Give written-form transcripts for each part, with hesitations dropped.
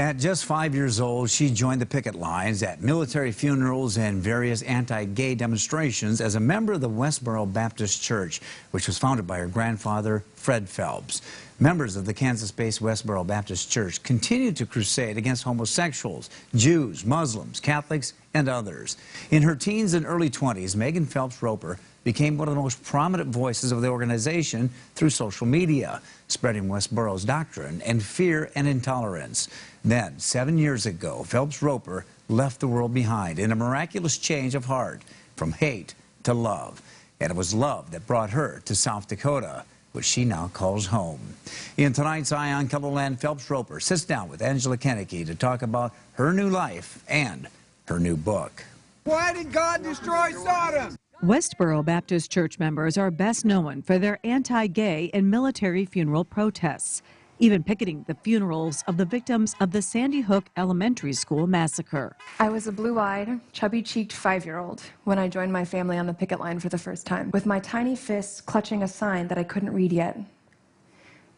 At just 5 years old, she joined the picket lines at military funerals and various anti-gay demonstrations as a member of the Westboro Baptist Church, which was founded by her grandfather, Fred Phelps. Members of the Kansas-based Westboro Baptist Church continued to crusade against homosexuals, Jews, Muslims, Catholics, and others. In her teens and early 20s, Megan Phelps Roper became one of the most prominent voices of the organization through social media, spreading Westboro's doctrine and fear and intolerance. Then, 7 years ago, Phelps Roper left the world behind in a miraculous change of heart from hate to love. And it was love that brought her to South Dakota, which she now calls home. In tonight's Eye on Colorland, Phelps Roper sits down with Angela Kennedy to talk about her new life and her new book. Why did God destroy Sodom? Westboro Baptist Church members are best known for their anti-gay and military funeral protests, even picketing the funerals of the victims of the Sandy Hook Elementary School massacre. I was a blue-eyed, chubby-cheeked 5-year-old when I joined my family on the picket line for the first time, with my tiny fists clutching a sign that I couldn't read yet.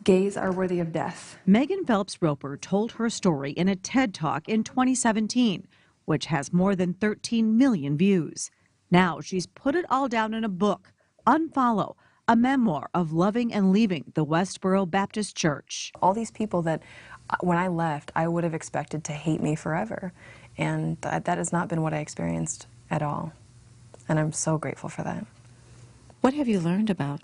Gays are worthy of death. Megan Phelps Roper told her story in a TED Talk in 2017, which has more than 13 million views. Now she's put it all down in a book, Unfollow, a memoir of loving and leaving the Westboro Baptist Church. All these people that, when I left, I would have expected to hate me forever. And that has not been what I experienced at all. And I'm so grateful for that. What have you learned about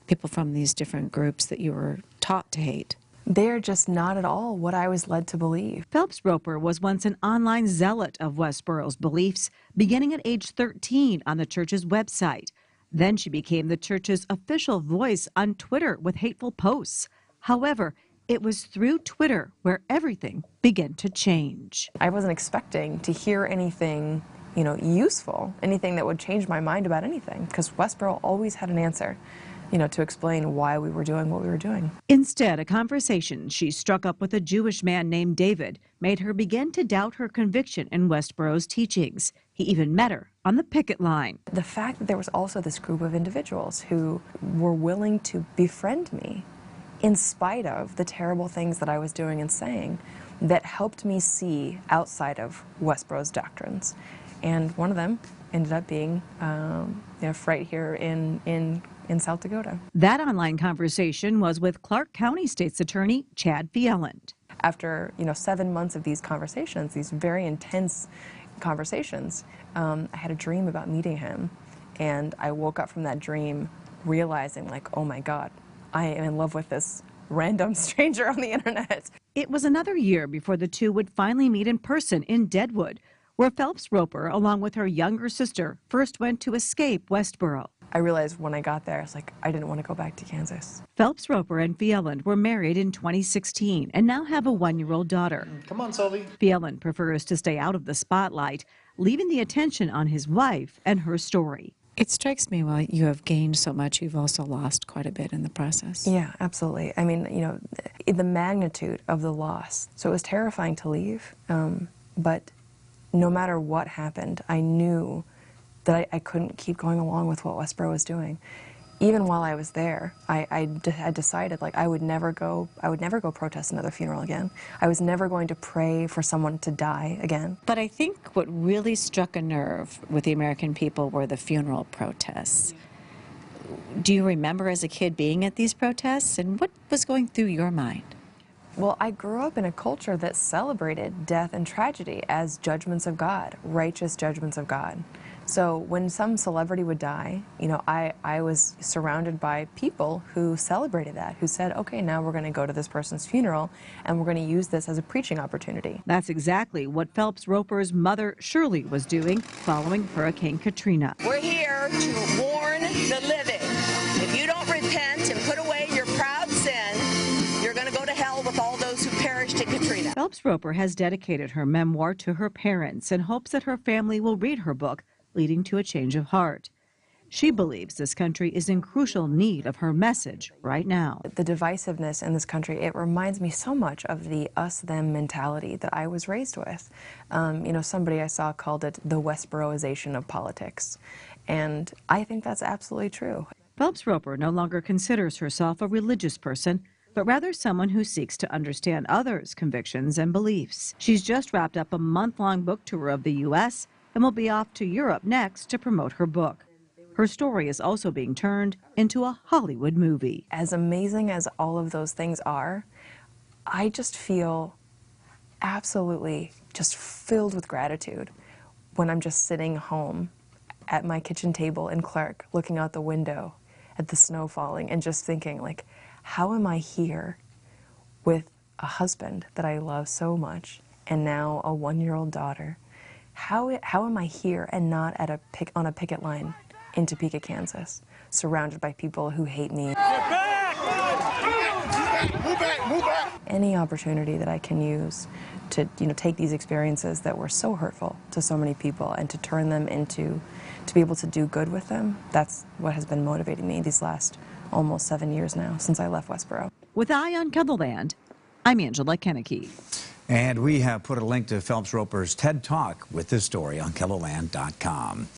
people from these different groups that you were taught to hate? They're just not at all what I was led to believe. Phelps Roper was once an online zealot of Westboro's beliefs, beginning at age 13 on the church's website. Then she became the church's official voice on Twitter with hateful posts. However, it was through Twitter where everything began to change. I wasn't expecting to hear anything, useful, anything that would change my mind about anything, because Westboro always had an answer, to explain why we were doing what we were doing. Instead, a conversation she struck up with a Jewish man named David made her begin to doubt her conviction in Westboro's teachings. He even met her on the picket line. The fact that there was also this group of individuals who were willing to befriend me in spite of the terrible things that I was doing and saying, that helped me see outside of Westboro's doctrines. And one of them ended up being right here in South Dakota. That online conversation was with Clark County State's Attorney Chad Fieland. After 7 months of these conversations, these very intense conversations, I had a dream about meeting him, and I woke up from that dream realizing, oh my God, I am in love with this random stranger on the internet. It was another year before the two would finally meet in person in Deadwood, where Phelps Roper, along with her younger sister, first went to escape Westboro. I realized when I got there, I didn't want to go back to Kansas. Phelps Roper and Fieland were married in 2016 and now have a 1-year-old daughter. Come on, Sylvie. Fieland prefers to stay out of the spotlight, leaving the attention on his wife and her story. It strikes me while you have gained so much, you've also lost quite a bit in the process. Yeah, absolutely. I mean, the magnitude of the loss. So it was terrifying to leave, but no matter what happened, I knew that I couldn't keep going along with what Westboro was doing. Even while I was there, I had decided I would never go protest another funeral again. I was never going to pray for someone to die again. But I think what really struck a nerve with the American people were the funeral protests. Do you remember as a kid being at these protests, and what was going through your mind? Well, I grew up in a culture that celebrated death and tragedy as judgments of God, righteous judgments of God. So when some celebrity would die, I was surrounded by people who celebrated that, who said, okay, now we're going to go to this person's funeral and we're going to use this as a preaching opportunity. That's exactly what Phelps Roper's mother, Shirley, was doing following Hurricane Katrina. We're here to warn the living. If you don't repent and put away your proud sin, you're going to go to hell with all those who perished in Katrina. Phelps Roper has dedicated her memoir to her parents and hopes that her family will read her book, leading to a change of heart. She believes this country is in crucial need of her message right now. The divisiveness in this country, it reminds me so much of the us-them mentality that I was raised with. Somebody I saw called it the Westboroization of politics. And I think that's absolutely true. Phelps Roper no longer considers herself a religious person, but rather someone who seeks to understand others' convictions and beliefs. She's just wrapped up a month-long book tour of the U.S. and will be off to Europe next to promote her book. Her story is also being turned into a Hollywood movie. As amazing as all of those things are, I just feel absolutely just filled with gratitude when I'm just sitting home at my kitchen table in Clark, looking out the window at the snow falling and just thinking, like, how am I here with a husband that I love so much and now a 1-year-old daughter? How am I here and not at on a picket line in Topeka, Kansas, surrounded by people who hate me? Any opportunity that I can use to, take these experiences that were so hurtful to so many people and to turn them into, to be able to do good with them, that's what has been motivating me these last almost 7 years now since I left Westboro. With Eye on KELOLAND, I'm Angela Kennecke. And we have put a link to Phelps Roper's TED Talk with this story on KELOLAND.com.